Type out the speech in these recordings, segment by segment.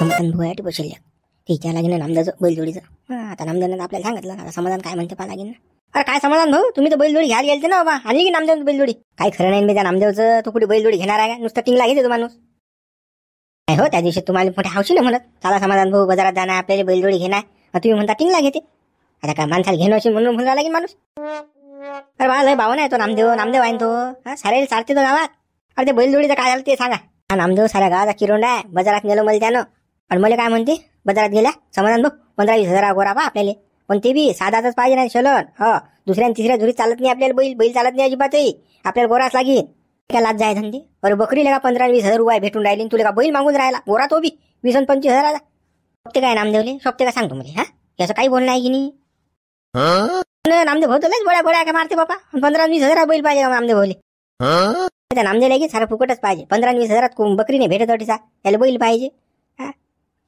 समाधान भुवाटी बसल्या तिच्या लागेल नामदेवचं बैलजोडीचं. आता नामदेवनं आपल्याला सांगितलं, आता समाधान काय म्हणते पहा लागेल ना. अरे काय समाधान भाऊ, तुम्ही तर बैलजोडी घ्यायला गेलते ना बाबा, आणली की नामदेव बैलजोडी? काय खरं नाही मी त्या नामदेवचं, तो कुठे बैलजोडी घेणार आहे का? नुसतं टिंगला घेते तो माणूस. नाही हो, त्या दिवशी तुम्हाला मोठ्या हौशी नाही म्हणत, चला समाधान भाऊ बाजारात जाणार आपल्याला बैलजोडी घेणार, तुम्ही म्हणता टिंगला घेते. आता काय माणसाला घेणं अशी म्हणून म्हणला लागेल माणूस. अरे बा लय भाऊ नाही तो नामदेव, नामदेव आहे तो सारे चालते तो गावात. अरे ते बैलजोडीचं काय झालं ते सांगा. हा नामदेव साऱ्या गावाचा किरोंड आहे, बाजारात नेलं मला त्यानं. आणि मला काय म्हणते बाजारात गेल्या समाधान भाऊ 15-20 गोरा बा आपल्याला, पण ते बी साधाच पाहिजे नाही चलन. हो दुसऱ्या तिसऱ्या धुरीत चालत नाही आपल्याला, बैल चालत नाही अजिबातही, आपल्याला गोराच लागेल. काय लाज जाय धंदे. अरे बकरीला का 15-20 रुपये भेटून राहिले, तुला का बैल मागून राहिला गोरा तो बी 20-25 शोभते काय नामदेवले, शोभते का सांगतो मला. हा याचं काही बोलणं आहे की नाही. नामदेव भाऊ तर बोळ्या काय मारते बाबा, 15-20 बैल पाहिजे नामदेव भाऊले. त्या नामदेवला की सारा फुकटच पाहिजे. 15-20 बकरीने भेटत अटीचा, त्याला बैल पाहिजे.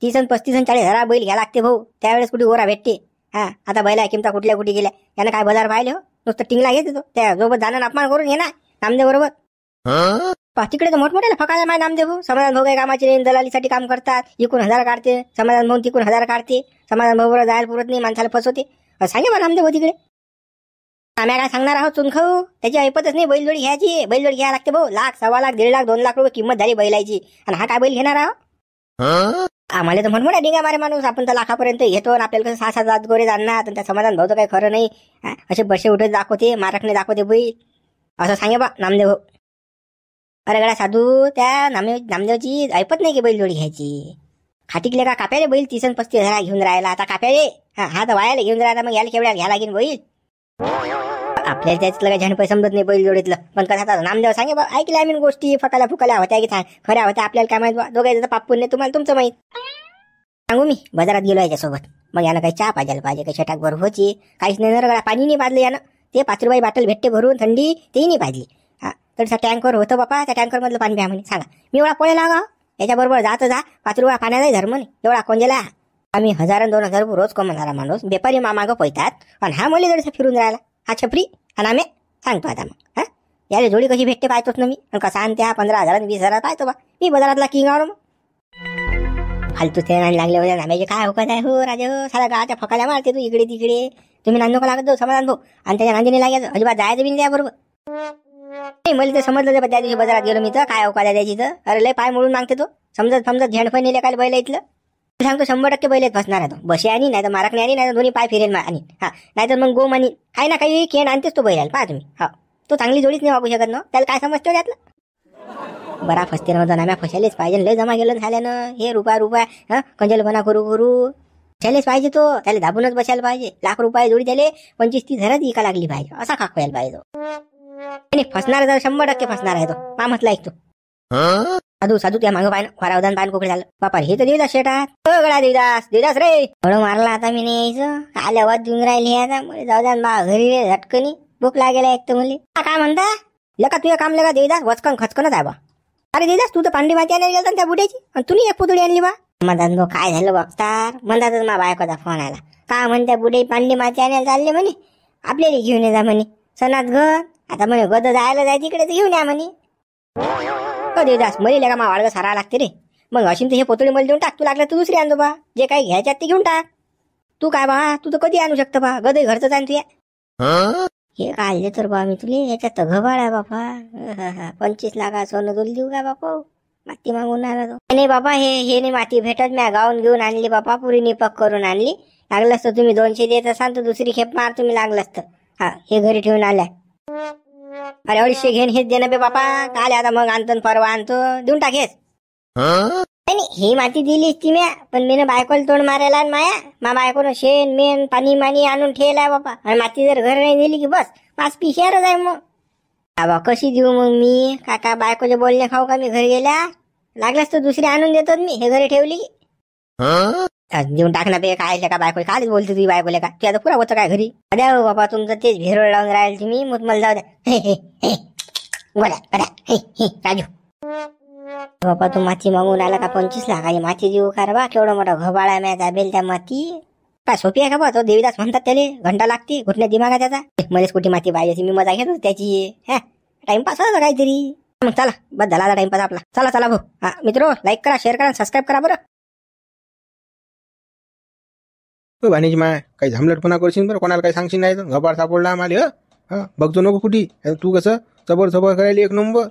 30-35-40 बैल घ्या लागते भाऊ, त्यावेळेस कुठे गोरा भेटते. हा आता बैला किमता कुठल्या कुठे गेल्या, यानं काय बाजार पाहिले हो, नुसतं टिंगला घेते तो. त्या सोबत जाणं अपमान करून घे ना नामदेव बरोबर. तिकडे तर मोठमोठ्याला फकायला माय नामदेव भाऊ. समाधान भाऊ काय कामाचे नाही, दलालीसाठी काम करतात, इकून 1000 काढते समाधान भाऊ, तिकून 1000 काढते समाधान भाऊ. बरोबर जायला पुरत नाही, माणसाला फसवते. सांगे बा नामदेव भाऊ तिकडे. आम्ही काय सांगणार आहोत चुनखाऊ, त्याची ऐपतच नाही बैलजोडी घ्यायची. बैलजोडी घ्यायला लागते भाऊ, 1,00,000, 1,15,000, 1,50,000, 2,00,000 रुपये किंमत झाली बैलाची, आणि हा काय बैल घेणार आहोत. आम्हाला तर म्हणून डिंगा मारे माणूस, आपण तर लाखापर्यंत घेतो, आणि आपल्याला कसं 6-7 गोरे जाणणार. त्या समाधान भाऊ तर काही खरं नाही, असे बसे उठत दाखवते, मारकने दाखवते बैल, असं सांगे बा नामदेव भाऊ. अरे गड्या साधू, त्या नामदेवची ऐपत नाही की बैलजोडी घ्यायची. खाटिकले का काप्याले बैल 30-35 घेऊन राहिला. आता काप्याले हा तर वायाला घेऊन राहिला, मग याला केवढ्या घ्या लागेल बैल. आपल्याला त्याच्यातलं काही झणपै समजत नाही बैलजोडीतलं, पण कसा नामदेव सांगे बा, ऐकल्या आम्ही गोष्टी फकाल्या फुकाल्या होत्या की खऱ्या होत्या, आपल्याला काय माहित बा. दोघांचं पाप पुण्य तुम्हाला तुमचं माहित. सांगू मी बाजारात गेलो याच्यासोबत, मग यानं काही चहा पाजायला पाहिजे, काही छटाक भर होची, काहीच नाही नरगळा, पाणी नाही पाजलं यानं. ते 5 रुपये बाटल भेटते भरून थंडी, तेही नाही पाजली. हा तसा टँकर होतं बापा, त्या टँकर मधलं पाणी प्या म्हणे. सांगा मी एवढा पोळे लागा याच्याबरोबर जात जा, 5 रुपये पाण्याचाही धर्म नाही एवढा कोंजेला. आम्ही 1000-2,000 रुपये रोज कमवणारा माणूस, बेपारी मामागं पैतात, आणि हा मुली जडसा फिरून राहिला, हा छपरी. आणि आम्ही सांगतो आता मग हा याला जोडी कशी भेटते पाहतोच ना मी, कसा आणते हा 15,000-20,000 पाहतो बा मी बाजारातला किंगावर. मग फालतू ते लागले होते नाम्याचे काय होकत आहे हो राजा हो, सारा गावाच्या फकाल्या मारते तू इकडे तिकडे. तुम्ही नांदो का लागत जाऊ समाधान भाऊ, आणि त्याच्या नांदीने लागायचं अजिबात जायचं बिन द्या बरोबर. नाही मला ते समजलं त्या दिवशी बाजारात गेलो मी तर काय अवकाश द्यायची तर. अरे लय पाय मोडून मागते तो, समजत झेंडफळ नेले काय बैल इथलं. सांगतो 100% बैल फसणार आहे तो. बसे आणि नाही तर मारकणे आणि नाही तर दोन्ही पाय फिरेल आणि हा नाहीतर मग गोम आणि काही ना काही खेळ आणतेच तो बैलाला. पहा तुम्ही हा तो चांगली जोडीच नाही वागू शकत ना, त्याला काय समजतो त्यातलं. बरा फसते ना नाम्या, फसायलाच पाहिजे. लय जमा गेलं झाल्यानं हे रुपया हा कंजलपणा करू फसायलाच पाहिजे तो, त्याला दाबूनच बसायला पाहिजे. ₹1,00,000 जोडी त्याला 25-30 विका लागली पाहिजे, असा खाक व्हायला पाहिजे तो. फसणार तर 100% फसणार आहे तो, मामतला ऐकतो. साधू त्या मागं पाय खरावदान पान कोकळे झालं बापा. हे तर देवदास शेटात गळा देवदास रे थोडं मारला. आता मी नाही यायचं, आल्या वाद देऊन राहिली आता जाऊ द्या बा घरी रे, झटकनी भूक लागेला एक तर मुली. काय म्हणता लका तुझं काम लगा देवदास, वचकन खचकनच आहे बा. अरे देवदास तू तर पांडी माती आणायला गेला त्या बुड्याची, आणि तुम्ही एक पुतळी आणली बा. म्हणतात काय झालं बघतार, म्हणतातच मा बायकोचा फोन आला. का म्हणत्या बुडे पांडी माती आणायला चालले म्हणे, आपल्याला घेऊन ये जा म्हणे सणात घर. आता म्हणे गद जायला जाय तिकडे तर घेऊन या म्हणे. देवदास मले का मा वाळग सारा लागते रे. मग अशी तर हे पोतळी मला देऊन टाक, तू लागलं तर दुसरी आणतो बा, जे काही घ्यायच्यात ते घेऊन टाक. तू काय बा तू तर कधी आणू शकतो बा, गदही घरचं आण तुया. हे काढले तर बा मी तुले याच्यात तर घबाड आहे बापा. 25 लाख सोनं तुला देऊ का बापा, माती मागून आला तो. नाही बाबा हे नाही माती भेटत, म्या गाऊन घेऊन आणली बापा, पुरी निपक करून आणली. लागलं असतं तुम्ही 200 देत असाल तर दुसरी खेप मार तुम्ही लागलं असतं. हा हे घरी ठेवून आलाय. अरे 250 घेऊन हेच दे ना बे बापा, काल आता मग आणतो परवा आणतो, देऊन टाकेस. नाही ही माती दिलीच ती म्या, पण मी बायकोला तोंड मारायला मा बायकोनं शेण मेन पाणी मानी आणून ठेवलाय बापा. आणि माती जर घर नाही दिली की बस 5 पिशेरच आहे. मग बाबा कशी देऊ मग मी, काका बायकोचे बोलणे खाऊ का मी घरी गेल्या. लागलाच तर दुसरी आणून देतो मी, हे घरी ठेवली देऊन टाकणार बे. काय का बायको कालच बोलते तुझी बायकोले का, तू आता पुरा होतं काय घरी. द्या बाबा तुमचं तेच भेरोळ लावून राहील तुम्ही, मग मला जाऊ द्या. राजू बापा तू माती मागून आला का 25 लाखाची माती देऊ का रे बा, केवढं मोठं घबाळा मॅ दाबेल त्या माती. काय सोपी आहे का बा, तो देवीदास म्हणतात त्याला घंटा लागते घुटण्या दिमागा त्याचा. मलाच कुठे माती पाहिजे, मी मजा घेतो त्याची. टाइमपास होता काहीतरी. मग चला बस झाला टाइमपास आपला. चला भाऊ. हा मित्र लाईक करा, शेअर करा, सबस्क्राईब करा बरं. तो भाण्याची माय काही झामलटपणा करशील बरं, कोणाला काही सांगशील नाही तर घबाड सापडला आम्हाला. हा बघतो नको कुठे तू कसं चबर चबर करायला एक नंबर.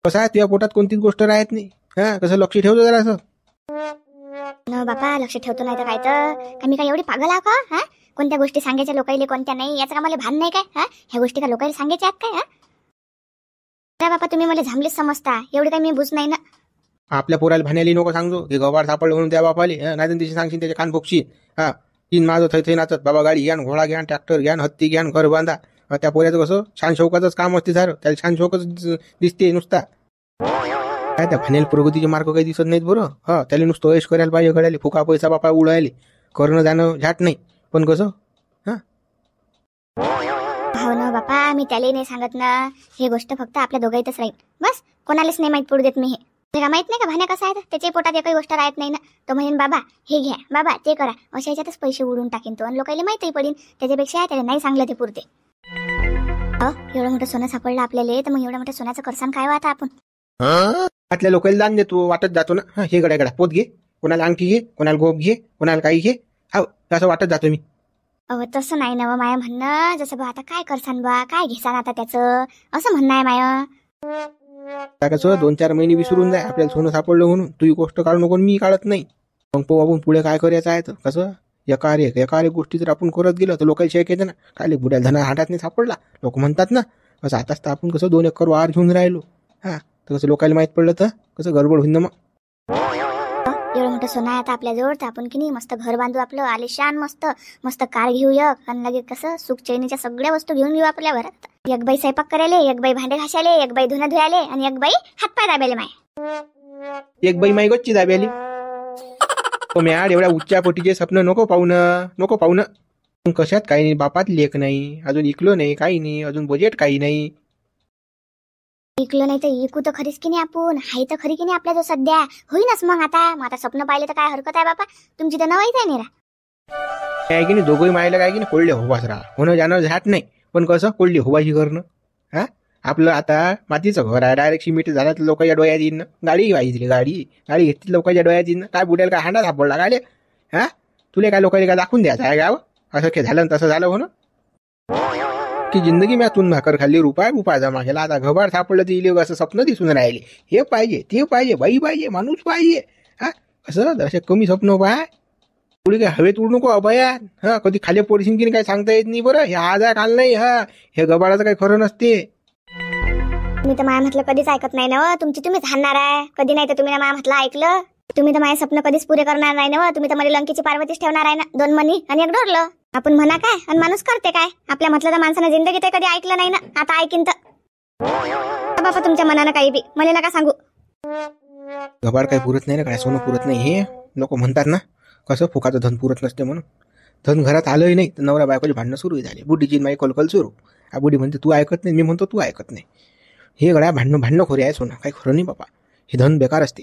कसं आहे तुझ्या पोटात कोणतीच गोष्ट राहत नाही. हा कसं लक्ष ठेवतो जरा असं. न बापा लक्ष ठेवतो नाही तर काय तर आम्ही काय एवढी पागल आहो का? हा कोणत्या गोष्टी सांगायच्या लोकाईले कोणत्या नाही याचं का मला भान नाही काय? हा ह्या गोष्टी का लोकाईला सांगायच्या आहेत काय? हा बापा तुम्ही मला झांबलीच समजता, एवढी काय मी बुज नाही ना. आपल्या पोराला भाण्याली नको सांगतो की घबाड सापडलं म्हणून त्या बापाले. नाही तर तिची सांगशील त्याचे कान फोकशी. हा तीन माझं थै नाचत बाबा गाडी घ्यान, घोडा घ्यान, ट्रॅक्टर घ्यान, हत्ती घ्यान, घर बांधा. त्या पोऱ्याचं कसं छान शौकाचंच काम असते सारं, त्याला छान शौकच दिसते नुसता. काय त्या भाण्याला प्रगतीचे मार्ग काही दिसत नाहीत बरं. हा त्याला नुसतं ऐश करायला पाहिजे, गड्याले फुका पैसा बापा उडायले करणं जाणं झाट नाही. पण कसं हो ना बापा मी त्यालाही नाही सांगत ना. ही गोष्ट फक्त आपल्या दोघांतच राहील बस, कोणालाच नाही माहीत पडू देत मी. हे का माहित नाही का भाण्या कसा आहे, त्याच्या पोटात एकही गोष्ट राहत नाही ना. तो म्हणेन बाबा हे घ्या, बाबा ते करा, अशा याच्यातच पैसे उडून टाकेन तो आणि लोकांना माहितही पडेल. त्याच्यापेक्षा त्याला नाही सांगलं ते पुरते. एवढं मोठं सोनं सापडलं आपल्याला तर मग एवढं मोठं सोन्याचं करसान काय आता आपण. आतल्या लोकांना दान देतो, वाटत जातो ना. हे गड्या पोत घे, कोणाला अंगठी घे, कोणाला गोप घे, कोणाला काही घे. हो असं वाटत जातो मी. तसं नाही ना माया म्हणणं, जसं बा आता काय करसान बा, काय घेसान आता त्याचं, असं म्हणणं आहे माया. कसं 2-4 महिने विसरून जाय आपल्याला सोनं सापडलं म्हणून. तू गोष्ट काढू नको, मी काढत नाही. मग पाहू आपण पुढे काय करायचं आहे. तर कसं एका गोष्टी जर आपण करत गेलो तर लोकांची शेक येते ना. काय बुड्या धना हातात नाही सापडला लोक म्हणतात ना. कसं आताच तर आपण कसं 2 एकर वार घेऊन राहिलो. हा तर कसं लोकांना माहित पडलं तर कसं गडबड होईन ना मग. एवढं मोठं सोनं आहे आता आपल्याजवळ, तर आपण की नाही मस्त घर बांधू आपलं आलिशान, मस्त मस्त कार घेऊया आणि लगेच कसं सुख चैनीच्या सगळ्या वस्तू घेऊन घेऊ आपल्या घरात. एक बाई स्वयंपाक करायला, एक बाई भांडे घासायला, एक बाई धुणं धुवायला आणि एक बाई हातपाय दाबायला. माय एक बाई माई गच्ची दाबी तो मॅड एवढ्या उच्च्या पोटीचे स्वप्न नको पाहू ना. कशात काही नाही, बापात लेख नाही, अजून इकलो नाही, काही नाही, अजून बजेट काही नाही. इकलं नाही तर इकू तर खरीच की नाही आपण, हाय तर खरी की नाही आपल्या जो सध्या होईनच. मग आता स्वप्न पाहिले तर काय हरकत आहे बापा, तुमची तर नवाईच आहे निरा. काय की नाही दोघंही मायला काय की नाही कोल्डे होवाच राहा, होणं जाणं झाट नाही. पण कसं कोल्डी होवाची करणं. हा आपलं आता मातीचं घर आहे, डायरेक्ट सिमेंट झालं तर लोकांच्या डोळ्यात येईन. गाडी पाहिजे, गाडी घेतली लोकांच्या डोळ्यात येईन. काय बुड्याला काय हांडा सापडला काय? हा तुला काय लोकांना काय दाखवून द्यायचं आहे गाव, असं काय झालं तसं झालं हो ना. की जिंदगी मी आतून भाकर खाल्ली, रुपया जमा केला, आता घबाड सापडलं तर इले असं स्वप्न दिसून राहिले. हे पाहिजे, ते पाहिजे, बाई पाहिजे, माणूस पाहिजे. हा असं असे कमी स्वप्न पाय, पुढे काय हवेत उडू नको अभयात. हा कधी खाली पडशील की काय सांगता येत नाही बरं. हे आज आहे काल नाही. हा हे घबाडाचं काही खरं नसते. मी तर माया म्हटलं कधीच ऐकत नाही ना. तुमची तुम्हीच हाणणार आहे कधी, नाही तर तुम्ही ना माया म्हटलं ऐकलं. तुम्ही तर माझे स्वप्न कधीच पुरे करणार नाही ना. तुम्ही तर मला लंकेची पार्वतीच ठेवणार आहे ना. 2 मनी आणि 1 डोरलं. आपण म्हणा काय आणि माणूस करते काय. आपल्या म्हटलं तर माणसानं जिंदगी ते कधी ऐकलं नाही ना. आता ऐकीन तर बाबा तुमच्या मनानं काही बी मला नका सांगू. घबाड काही पुरत नाही ना, काय सोनं पुरत नाही. हे लोक म्हणतात ना कसं फुकाचं धन पुरत नसते म्हणून. धन घरात आलंही नाही तर नवरा बायकोची भांडणं सुरू झाली. बुड्डीची माई कलकल सुरू. आ बुड्डी म्हणते तू ऐकत नाही, मी म्हणतो तू ऐकत नाही. हे गड्या भांडणं खोरे आहे सोनं, काही खरं नाही बाबा. हे धन बेकार असते.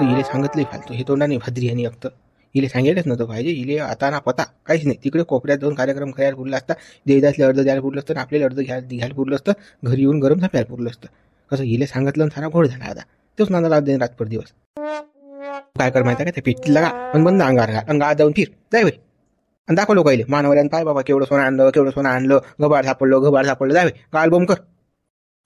तू इले सांगितलं फालतू, हे तोंडाने भद्री आणि अक्त इले सांगायलाच नव्हतं पाहिजे. इले आता ना पता काहीच नाही. तिकडे कोपऱ्यात 2 कार्यक्रम करायला पुरलं असतं, देवदासले अर्ध द्यायला पुरलं असतं, आपल्याला अर्ध घ्यायला पुरलं असतं, घरी येऊन गरम झाप्याला पुरलं असतं. कसं इले सांगितलं सारा घोड झाला. आता तोच नांदा देईन रातभर दिवस. काय कर माहिती आहे का, ते पेटीला लागा पण बंद अंगार जाऊन फिर जाय भाई आणि दाखव लोकायले मानवर्यान पाय बाबा केवढं सोनं आणलं, घबाड सापडलं जाय का अल्बम कर.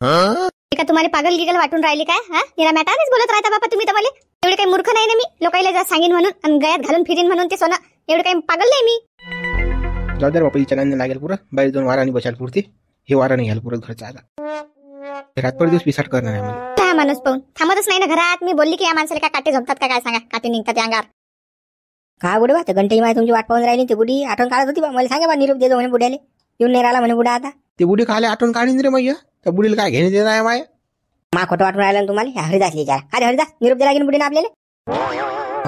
का तुम्हाला पागल गिगल वाटून राहिली काय? हा निरा मॅटानेच बोलत राहता बाबा तुम्ही तर. मला एवढे काही मूर्ख नाही ना मी, लोकायला जा सांगेन म्हणून आणि गयात घालून फिरीन म्हणून ते सोनं. एवढं काही पागल नाही मी. जाऊ दे बापा, हिच्या नांद लागेल पुरं. बाहेर 2 वारांनी बसायला पुरते. हे वारा नाही घ्यायला पुरत घरचा. आता रातभर दिवस पिसाट करणार आहे मला. काय माणूस पाहून थांबतच नाही ना घरात. मी बोलली की या माणसाला काय काटे झोपतात का काय सांगा, काटे निघतात अंगार. काय बुडे बा, तर घंटे माय तुमची वाट पाहून राहिली. ते बुडी आठवण काढत होती बा. मला सांगा बा निरोप देतो म्हणे बुड्याले. येऊन नाही राहिला म्हणे बुडा आता. ते बुडी खाले आठवण काढीन रे मैया. त्या बुडीला काय घेणे देणार आहे माया. मा खोटं वाटून राहिलं ना तुम्हाला. हरिदासली विचार. अरे हरिदास निरोप दिला की बुडीने आपल्याला.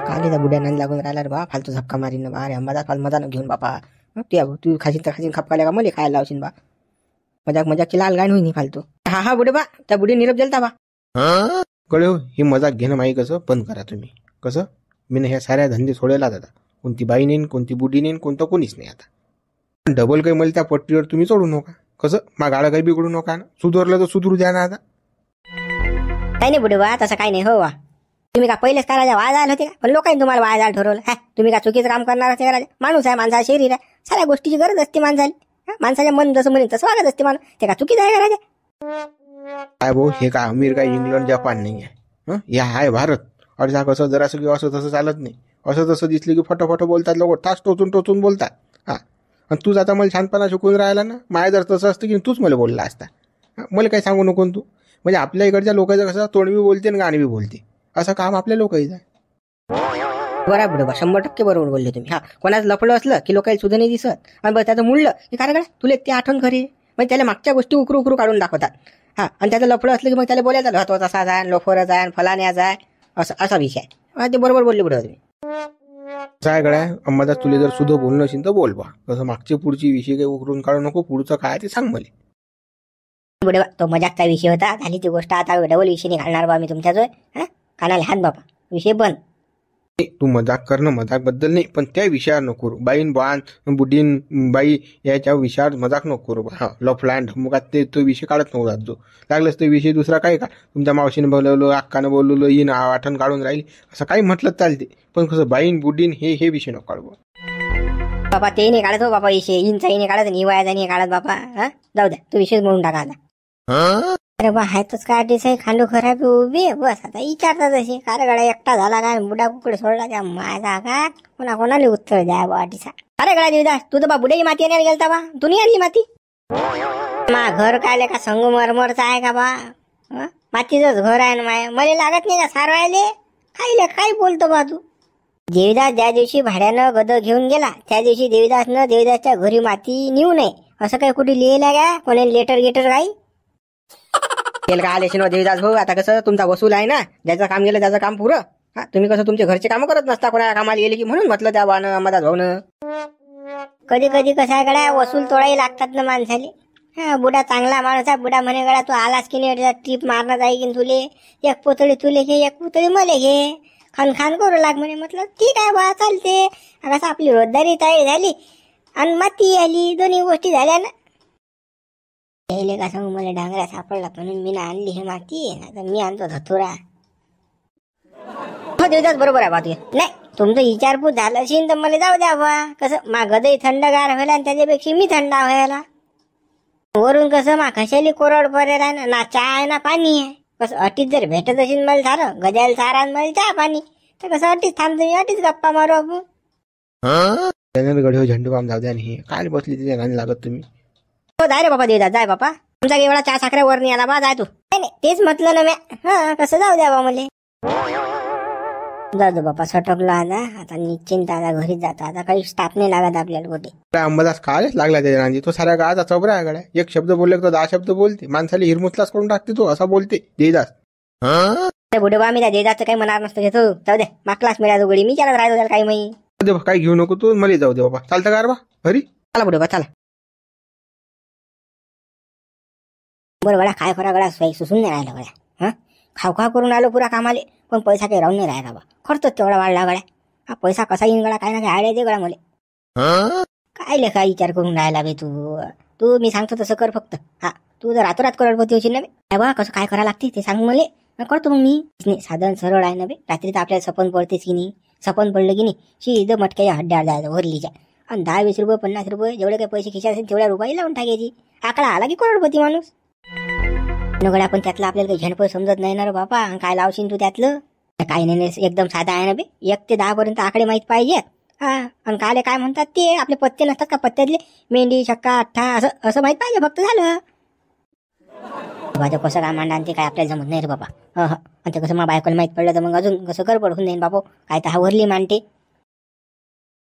काली त्या बुड्या नाही लागून राहिला रे बा. फालतू झपका मारीन बा. अरे मजा घेऊन बापा. तू खाशील तर खाशील खपकाले का मला खायला लावशील बा. मजाकची लाल गाण होईन फालतू. हा बुडे बा, त्या बुडी निरोप दिलता बा. कळेव ही मजाक घेणं माही कसं बंद करा तुम्ही. कसं मी ह्या साऱ्या धंदे सोडायला आता. कोणती बाई नेन, कोणती बुडी नेन, कोणतं कोणीच नाही आता. डबल काही मला त्या पट्टीवर तुम्ही चढू नका. कसं मा गाडा काही बिघडू नका ना. सुधारलं तर सुधरू द्या ना आता. काही नाही बुडे बा, तसं काही नाही हो वा. तुम्ही का पहिलेच का राजा वाया जायला होते का? पण लोकांनी तुम्हाला वाया जायला ठरवलं. हा, तुम्ही का चुकीचं काम करणार होते का राजा? माणूस आहे, माणसा शरीर आहे, साऱ्या गोष्टीची गरज असते माणसाला. माणसाच्या मन जसं म्हणेल तसं वागत असते माणूस. ते का चुकीचं आहे का राजा? काय भाऊ, हे का अमेरिका काय इंग्लंड जपान नाही आहे. हे आहे भारत. अडसा कसं जरासं किंवा असं तसं चालत नाही. असं तसं दिसलं की फटोफट बोलतात लोक, तास टोचून टोचून बोलतात. हा, आणि तूच आता मला छानपणा शिकून राहिला ना. माया जर तसं असतं की तूच मला बोलला असता. मला काही सांगू नको तू. म्हणजे आपल्या इकडच्या लोकांचं कसं तोंड बी बोलते आणि गाणी बी बोलते. असं काम आपल्या लोकांचं आहे. बरोबर 100% बरोबर बोलले तुम्ही. हा, कोणाचं लफडं असलं की लोकांना सुद्धा नाही दिसत. आणि बरं त्याचं मुळलं की काय रे तुला ती आठवण खरी. म्हणजे त्याला मागच्या गोष्टी उकरू उकरू काढून दाखवतात. हा, आणि त्याचं लफडं असलं की मग त्याला बोलायचं लहतो तसा जाय, लोफरच आहे, फलाण्याच आहे, असा विषय आहे. ते बरोबर बोलले पुढे तुम्ही. काय गड्या अंबादास, तुला जर सुद्धा बोलणं असेल तर बोल बा. तसं मागचे पुढची विषय काही उकरून काढू नको. पुढचं काय ते सांग मला. बुडे तो मजाकचा विषय होता. झाली ती गोष्ट. आता डबल विषय घालणार बा मी तुमच्याजवळ. हा, कानाला हात बापा, विषय बंद. तू मजाक करणं, मजाक बद्दल नाही, पण त्या विषयावर नको करू. बाईन बाण बुडीन बाई याच्या विषयावर मजाक नको करू. हा, लफलान ढमुकात ते तो विषय काढत नको जात. जो लागलंच ते विषय दुसरा काय का, तुमच्या मावशीने बोलवलं, अक्कानं बोलवलं, येईन आठवण काढून राहील असं काही म्हटलं चालते. पण कसं बाईन बुडीन हे विषय नको काढू बापा. ते नाही काढत हो बापा विषय. इंचाही नाही काढत, निवायचा नाही काढत बापा. हा, जाऊ द्या, तो विषय म्हणून टाका आता. अरे बा, हायतच काय आहे खांडू खराब उभी बस. आता विचारतात असे कार गड्या एकटा झाला काय, बुडा कुकडे सोडला त्या माझा का, कोणाला उत्तर द्या बा टीसा. अरे गड्या देवदास, तू तर बा बुड्याची माती आणायला गेलता बा. तू नाही आणली माती? मा घर कायले का संगमरमरचा आहे का बा? मातीचंच घर आहे ना माय. मला लागत नाही का सारवायले? काय बोलतो बा तू? देवीदास ज्या दिवशी भाड्यानं गद घेऊन गेला त्या दिवशी देवीदासनं देवीदासच्या घरी माती नेऊ नये असं काही कुठे लिहिलं का? कोणी लेटर काही केलं का? आलेशन देवीदास भाऊ, आता कसं तुमचा वसूल आहे ना, ज्याचं काम गेलं त्याचं काम पुरं. हा, तुम्ही कसं तुमचे घरचे काम करत नसता, कोणा कामाला गेले की, म्हणून म्हटलं त्या बानं अंबादास भाऊनं. कधी कधी कसं आहे गड्या, वसूल तोडाही लागतात ना माणसाले. हा, बुडा चांगला माणूस आहे. बुडा म्हणे गड्या तू आलास की नाही ट्रीप मारणार आहे की तुले, एक पोतळी तुले घे, एक पोतळी मले घे, खान करू लाग म्हणे. म्हटलं ठीक आहे बा, चालते. कसं आपली रोजदारी तयारी झाली आणि माती आली, दोन्ही गोष्टी झाल्या ना. पहिले का सांगू, मला डांगरा सापडला म्हणून मी ना आणली हे माती. आता मी आणतो धतुरा. हो देवदास, बरोबर आहे बा तू. नाही, तुमचं विचारपूस झालं असेल तर मला जाऊ द्या बा. कसं मा गदही थंडगार व्हायला आणि त्याच्यापेक्षा मी थंड व्हायला. वरून कसं मा कशाली कोरड पडेल आहे ना चहा आहे ना पाणी आहे. कसं अटीच जर भेटत असेल मला सारं गजाला सारा मला चहा पाणी, तर कसं अटीच थांबतो मी, अटीच गप्पा मारू आपण. गडीवर झेंडू बाम जाऊ द्या. आणि हे काय बसली तिथे गाणी लागत तुम्ही. हो जाय रे बाबा देवदास, जाय बापा. तुमचा एवढा चहा साखऱ्या वर नाही आला बा, जाय तू. नाही तेच म्हटलं ना म्या. हा, कसं जाऊ द्या बा मला. जाऊ दे बापा, सटकला आता निश्चिंत. आता घरीच जातो. आता काही स्टाफ नाही लागत आपल्याला कुठे. अंबादास कालच लागला त्याच्या नांदी. तो साऱ्या गावाचा चबरा आहे गड्या. एक शब्द बोलले तो 10 शब्द बोलते. माणसाला हिरमुतलाच करून टाकते तो, असा बोलते देवदास. बुडे बा, मी त्या देवदासचं काही म्हणणार नसतं घेतो. जाऊ दे, मागलाच मिळाला उघडी मी चालत राहतो त्याला काही माहिती. काही घेऊ नको तू, मला जाऊ दे बाबा. चालतं का बा घरी? चला बुडे बा, चला. बरं गड्या, काय करा गड्या, सुसून नाही राहिलं गड्या. हा, खाव करून आलो पुरा कामाले, पण पैसा काही राहून नाही राहिला बा. खर्च तेवढा वाढला गड्या. हा, पैसा कसा येईन गड्या, काय ना काय आयडिया दे गड्या मला. काय लेखा विचार करून राहिला बे तू मी सांगतो तसं कर फक्त. हा, तू जर रातोरात करोडपती होशील ना बे. बा, कसं काय करा लागते ते सांग मला, करतो मग मी. नाही, साधन सरळ आहे ना बे. रात्री तर आपल्याला सपन पडतेच की नाही. सपन पडलं की नाही, शी मटक्याच्या हड्ड्यावर जायचं वरलीच्या. आणि 10-20 रुपये 50 रुपये जेवढे काही पैसे खिशात असेल तेवढ्या रुपये लावून टाकायची. आकडा आला की करोडपती माणूस. नगड्या, पण त्यातलं आपल्याला काही झेंडपळ समजत नाही ना रे बापा. काय लावशील तू त्यातलं? काही नाही, एकदम साधा आहे ना बे. 1 ते 10 पर्यंत आकडे माहित पाहिजे. हा, आणि काले काय म्हणतात ते आपले पत्ते नसतात का, पत्त्यातले मेंढी, छक्का, अठ्ठा असं माहित पाहिजे फक्त, झालं. माझं कसं काय मांडा ते काय आपल्याला जमत नाही रे बाबा. आणि ते कसं मग बायकोला माहित पडलं तर मग अजून कसं गडबड होऊन जाईन बापू. काय तर हा वरली मांडते.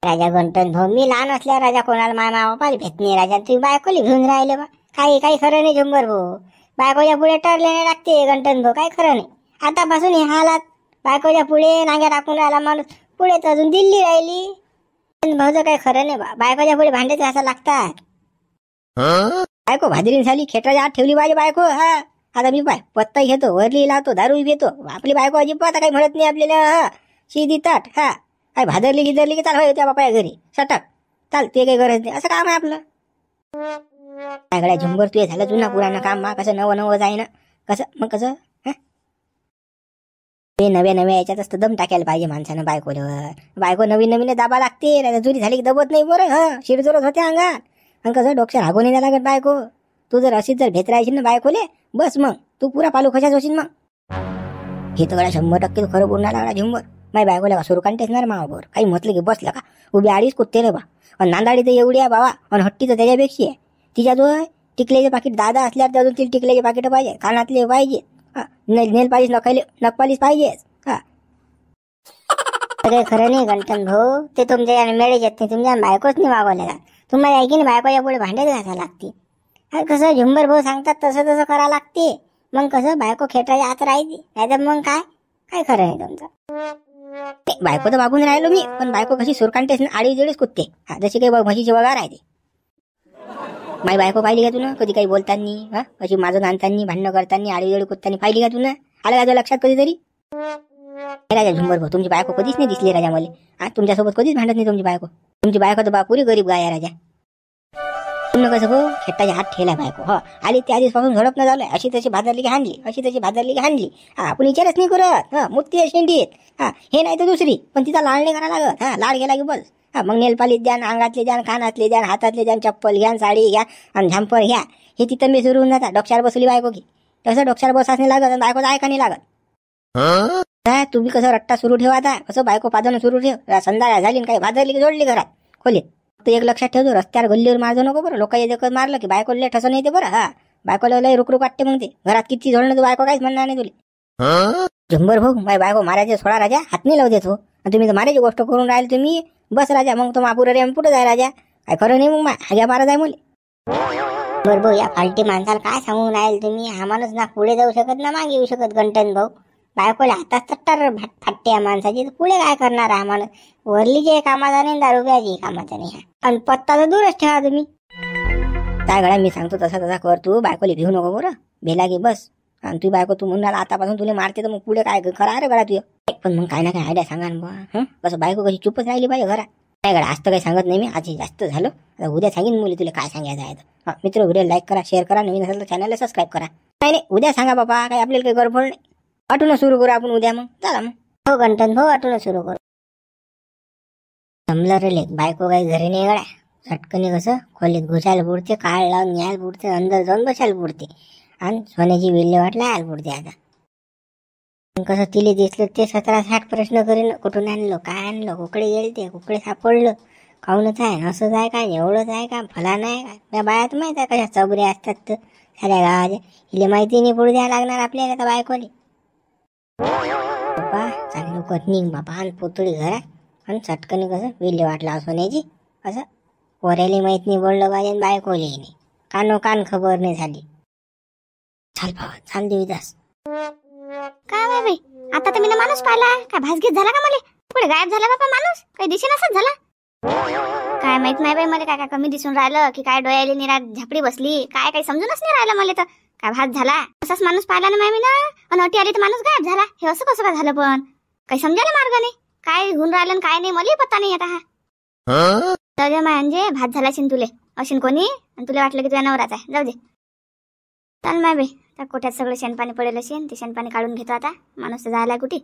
राजा गंटन भाऊ, मी लहान असल्या राजा कोणाला मामा बापाला भेट नाही. राजा तुम्ही बायकोली घेऊन राहिले बा. काही खरं नाही झुंबर भाऊ. बायकोच्या पुढे टरले लागते गंटन भाऊ, काय खरं नाही. आतापासून हे हालात. बायकोच्या पुढे नांग्या टाकून राहिला माणूस, पुढे तर अजून दिल्ली राहिली. भाऊचं काही खरं नाही बा. बायकोच्या पुढे भांड्याचे असं लागतात. बायको भादरीन झाली, खेटराच्या आत ठेवली पाहिजे बायको. हा, आता मी पाय पत्ता घेतो, वरली लावतो, दारू घेतो. आपली बायको अजिबात काही म्हणत नाही आपल्याला. शिदी ताट. हा, काय भादरली गिदरली की चाल होत्या बापा घरी सटक चाल, ते काही गरज नाही. असं काम आहे आपलं. काय गड्या झुंबर, तू झालं जुना पुराणं काम. कसं नवं जाय ना, कसं मग कसं ते नव्या नव्या याच्यातच तर दम टाकायला पाहिजे माणसानं बायकोवर. बायको नवीन नवीन दाबा लागते, नाही जुरी झाली की दबत नाही बरं. शिरजोरच होते अंगात. आणि कसं डोक्यात हागून नाही लागत बायको. तू जर अशीच जर भेतरायची ना बायकोले, बस मग तू पुरा पालू खशाच होशील मग. हे तर 100% खरं बोलणार लागला झुंबर. माझी बायकोला सुरू काढतेच ना मावावर. काही म्हटलं की बसलं का उभी आडीच कुत्ते रे बा. आणि नांदाडी तर एवढी आहे बाबा, आणि हट्टी तर त्याच्यापेक्षा आहे. तिच्याजवळ टिकल्याचे पाकिट दादा असल्यावर अजून तिला टिकल्याचे पाकिट पाहिजे, कानातले पाहिजे, नेल पालिश नखपालिश पाहिजेच. काही खरं नाही गंटन भाऊ, ते तुमच्या मेळेच येत नाही. तुमच्या बायकोच नाही मागवल्या. तुम्हाला आहे की नाही बायकोच्या पुढे भांड्यात घासायला लागते. कसं झुंबर भाऊ सांगतात तसं तसं करावं लागते. मग कसं बायको खेटायच्या आत राहायची, नाही तर मग काय खरं नाही तुमचं. बायको तर मागून राहिलो मी, पण बायको कशी सुरकांटेस ना आडी जेडीच कुत्ते. जशी काही म्हशीची वगार आहे ते. माझी बायको पाहिली का तुला कधी काही बोलताना, कशी माझं नांदतानी भांडणं करताना आडी जेडी कुत्तानी पाहिली का तुला? आलं का तुझ्या लक्षात कधीतरी? राजा झुंबर भाऊ, तुमची बायको कधीच नाही दिसली राजा मला. तुमच्यासोबत कधीच भांडत नाही तुमची बायको. तुमची बायको तर बापुरी गरीब गाय आहे राजा. तुम्ही कसं भाऊ खेटाच्या हात ठेला बायको. आली त्या आधीपासून झडप न झालं. अशी तशी भादरली की हाणली, अशी तशी भादरली की हाणली. आपण विचारच नाही करत. मुक्ती आहे शेंडीत. हे नाही तर दुसरी, पण तिचा लाड नाही करायला लागत. लाड गेला की बस. मग नेलपालीत द्या, अंगातले द्या, कानातले द्या, हातातले द्या, चप्पल घ्या, साडी घ्या आणि झांपर घ्या. हे तिथं मी सुरू होऊन जातात. डोक्यावर बसली बायको की तसं डोक्यावर बसाच नाही लागत आणि बायकोचा ऐका नाही लागत. तुम्ही कसं रट्टा सुरू ठेवा आता, कसं बायको पादन सुरू ठेव. संध्याकाळ झाली काही भादरली की जोडली घरात खोलीत. तर एक लक्षात ठेवतो, रस्त्यावर गल्लीवर मारजो नको बरं. लोकांनी देखत मारलं की बायको लय ठसं नाही ते बरं. बायकोला लय रुकरुक वाटते. मग ते घरात किती जोडणं तर बायको काहीच म्हणणार नाही तुला. झुंबर भाऊ माझी बायको मारायचे सोळा राजा हात नाही लावू देतो. आणि तुम्ही तर मारायची गोष्ट करून राहिले तुम्ही. बस राजा मग तो महापुरा रे पुढे जाय राजा. काय खरं नाही मग हाग्या मारा जाय मुले. बरं भाऊ, या फालटी माणसाला काय सांगून राहील तुम्ही? हा माणूस ना पुढे जाऊ शकत ना मागे येऊ शकत. गंटन भाऊ बायकोला हातात तट्टर फाटते या माणसाची, तर पुढे काय करणार हा माणूस? वरली जे कामाचा नाही, दारू प्यायची कामाचा नाही. आणि पत्ता तर दूरच ठेवा तुम्ही. काय गड्या मी सांगतो तसा तसा कर तू. बायकोला भिवू नको बरं. भेला की बस. आणि तुझी बायको तू म्हणाला आतापासून तुला मारते तर मग पुढे काय खरं अरे गडा तुझं. पण मग काय ना काय आयडिया सांगा ना बा. कसं बायको कशी चुपच राहिली पाहिजे घरात. काय गडा आज तर काही सांगत नाही मी. आज जास्त झालं. आता उद्या सांगेन मुली तुला काय सांगायचं आहे तर. मित्र व्हिडिओ लाईक करा, शेअर करा. नवीन असेल तर चॅनलला सबस्क्राईब करा. नाही उद्या सांगा बाबा. काय आपल्याला काही गडबड नाही. वाटून सुरू करू आपण उद्या. मग चला मग. हो गंटन भाऊ वाटून सुरू करू. जमलं रे लेक. बायको काही घरी नाही गड्या. झटकनी कसं खोलीत घुसायला पुरते, काळ लावून न्यायला पुरते, अंदर जाऊन बसायला पुरते. आणि सोन्याची विल्हेवाट लावायला पुरते. आता कसं तिले दिसलं ते 17-60 प्रश्न करीन. कुठून आणलं, काय आणलं, कुकडे गेले ते, कुकडे सापडलं, काऊनच आहे, असंच आहे का, एवढंच आहे का, फला नाही का. त्या बायात माहित आहे कशा चबरे असतात तर साऱ्या गावाच्या. हिले माहिती नाही पुढे द्यायला लागणार आपल्याला त्या बायकोले. बाबा चांगलं कटनिंग बाबा. आणि पोतळी घरात आणि चटकनी कसं विल्हेवाट लाव सोन्याची. असं पोऱ्याला माहित नाही बोललं पाहिजे, बायकोले नाही. कान खबर नाही झाली. चाल बाबा चाल देवीदास. काय बाई आता तर मी माणूस पाहिला. काय भासगीत झाला का मला? पुढे गायब झाला बाबा माणूस. काही दिसे नसत झाला. काय माहित नाही बाई मला. काय कमी दिसून राहिलं की काय डोळ्याला निरा झापडी बसली. काय काही समजूनच नाही राहिलं मला. तर काय भात झाला असाच माणूस पाहिला ना मी ना. आणि अटी आली तर माणूस गायब झाला. हे असं कसं काय झालं? पण काही समजायला मार्ग नाही. काय होऊन राहिलं काय नाही मला पत्ता नाही आता. हा तर म्हणजे भात झाला शिन तुले अशीन कोणी. आणि तुला वाटलं की तुझ्या नवराच आहे. जाऊ दे चाल माय बाई. त्या कोठ्यात सगळं शेणपाणी पडेल असेल. ते शेणपाणी काढून घेतो आता. माणूस तर जायला कुठे.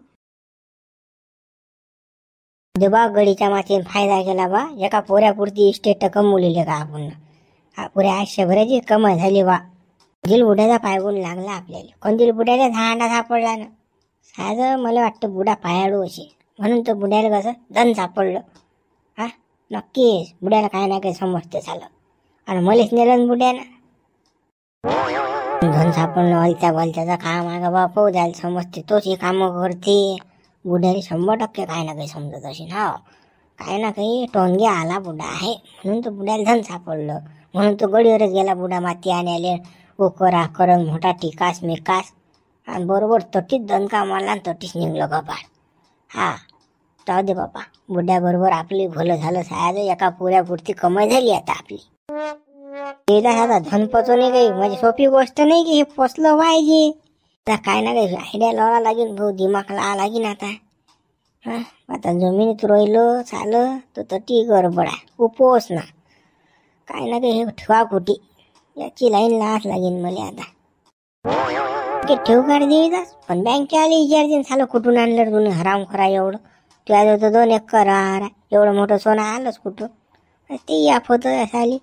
देवा गडीच्या मातीन फायदा केला बा. एका पोऱ्यापुरती इस्टेट कमवलेली का आपण. पुऱ्या आयुष्यभराची कमाई झाली बा. दिलबुड्याचा पायगुण लागला आपल्याला. कोण दिलबुड्याला झांडा सापडला ना. साधं मला वाटतं बुडा पायाडू असे. म्हणून तर बुड्याला कसं धन सापडलं. नक्कीच बुड्याला काय ना काही समजते झालं. आणि मलाच नेलं बुड्यानं. धन सापडणं हलत्या भलत्याचं काम आहे का बापू. द्यायला समजते तोच ही कामं करते. बुड्याला 100% काय ना काही समजत असेल. काय ना काही टोनगे आला बुडा आहे. म्हणून तो बुड्याला धन सापडलं. म्हणून तो गडीवरच गेला बुडा माती आणायला. उकरा करंग मोठा टिकास मिकास. आणि बरोबर तटीच दणका मारला आणि तटीच निघलं गपाळ. जाऊ दे बाबा. बुड्याबरोबर आपली भलं झालं. सायद एका पुऱ्यापुरती कमाई झाली आता आपली. आता धन पचो नाही काही म्हणजे सोपी गोष्ट नाही की हे पोचलं पाहिजे. आता काय ना काही आयडिया लावा लागेल भाऊ. दिमाग लावा लागेल आता. आता जमिनीत रोयलो चालं तर तटी गडबड आहे. उपोस ना काय ना काही हे ठेवा कुठी. याची लाईन लावाच लागेल मला आता. ठेवू काढ देईदास, पण बँके आली विचारते झालं कुठून आणलं तुम्ही हराम खरा एवढं. तुझ्या तर 2 एकर आहे, एवढं मोठं सोनं आलंच कुठं. ते या पोतळ्या आली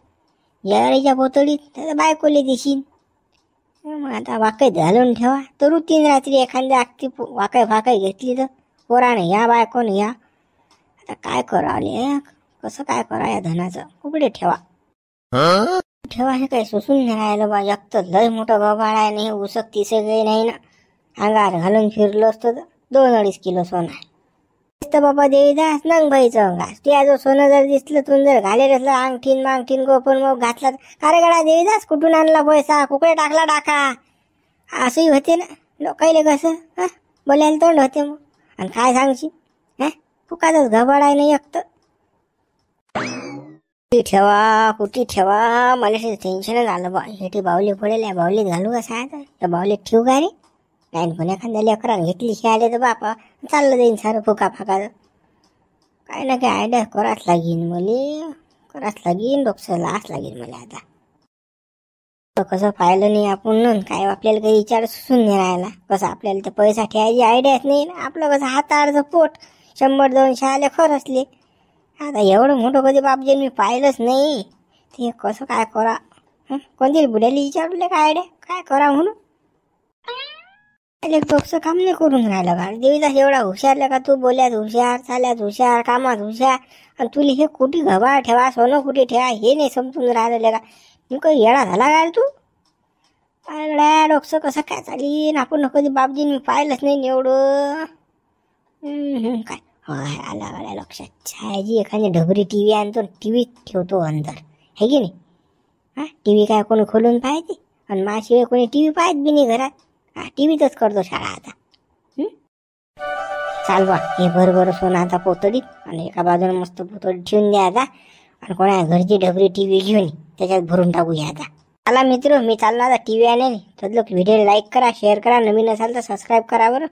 याच्या पोतळीत त्याचा बायकोले दिशीन. मग आता वाकई घालून ठेवा तर 3 रात्री एखाद्या अगदी वाकई फाकई घेतली तर पोराने या बायकोने या. आता काय करावं, कसं काय करा या धनाचं. कुकडे ठेवा ठेवा हे काही सुसून नाही राहिलं बा. एक तर लय मोठं गबाळ आहे, नाही उसक तिसे काही नाही ना. अंगार घालून फिरलो असतं तर 2-2.5 किलो सोनं आहे. बाबा देवीदास नंग भाईचं घास तुझ्या जो सोनं जर दिसलं तू जर घालेल असलं अंगठीन गोपन मग घातला अरे गडा देवीदास कुठून आणला पैसा, कुकडे टाकला टाका असंही होते ना. लोकायले कसं बोलायला तोंड होते मग. आणि काय सांगशी फुकातच घबाड आहे नाही एकत. कुठे ठेवा मला टेन्शनच आलं बा. हे बावली पडेल या बावलीत घालू का सांग त्या बावलीत ठेवू का रे. नाही पण एखाद्या लेकरानं घेतली आले तर बापा चाललं जाईन सारं फुका फाकाचं. काय ना काय आयडिया कराच लागीन डोक्याला लाच लागेल मला. आता कसं पाहिलं नाही आपण काय आपल्याला काही विचार सुसून नाही राहिला. कसं आपल्याला तर पैसा ठेवायची आयडियाच नाही ना. आपलं कसं हाताळचं पोट 100-200 आले खरचले. आता एवढं मोठं कधी बापजे मी पाहिलंच नाही. ते कसं काय करा कोणती बुड्याला विचारले काय आयडिया काय करा म्हणून. डोकं काम नाही करून राहिलं का देवीदास. एवढा हुशारला का तू, बोल्यात हुशार, चाल्यात हुशार, कामात हुशार, आणि तुला हे कुठे घबा ठेवा सोनं कुठे ठेवा हे नाही समजून राहिलं का. मी काही येडा झाला काय तू. अगड्या डोकं कसं काय चालीन. आपण कधी बापजीन मी पाहिलंच नाही एवढं. काय हाय आला गड्या लक्षात. छायाजी एखादी ढबरी टीव्ही आणतो, टीव्ही ठेवतो अंदर है की नाही. टीव्ही काय कोणी खोलून पाहते, आणि माझ्याशिवाय कोणी टीव्ही पाहत बी नाही घरात. टीव्हीतच करतो शाळा आता. चाल बा हे भर सोनं आता पोतडीत, आणि एका बाजूला मस्त पोतडीत ठेवून द्या आता. आणि कोणा घरची ढबरी टीव्ही घेऊन त्याच्यात भरून टाकूया आता. चला मित्र मी चालला आता टीव्ही आणायला. तर व्हिडिओ लाईक करा, शेअर करा, नवीन असाल तर सबस्क्राईब करा बरं.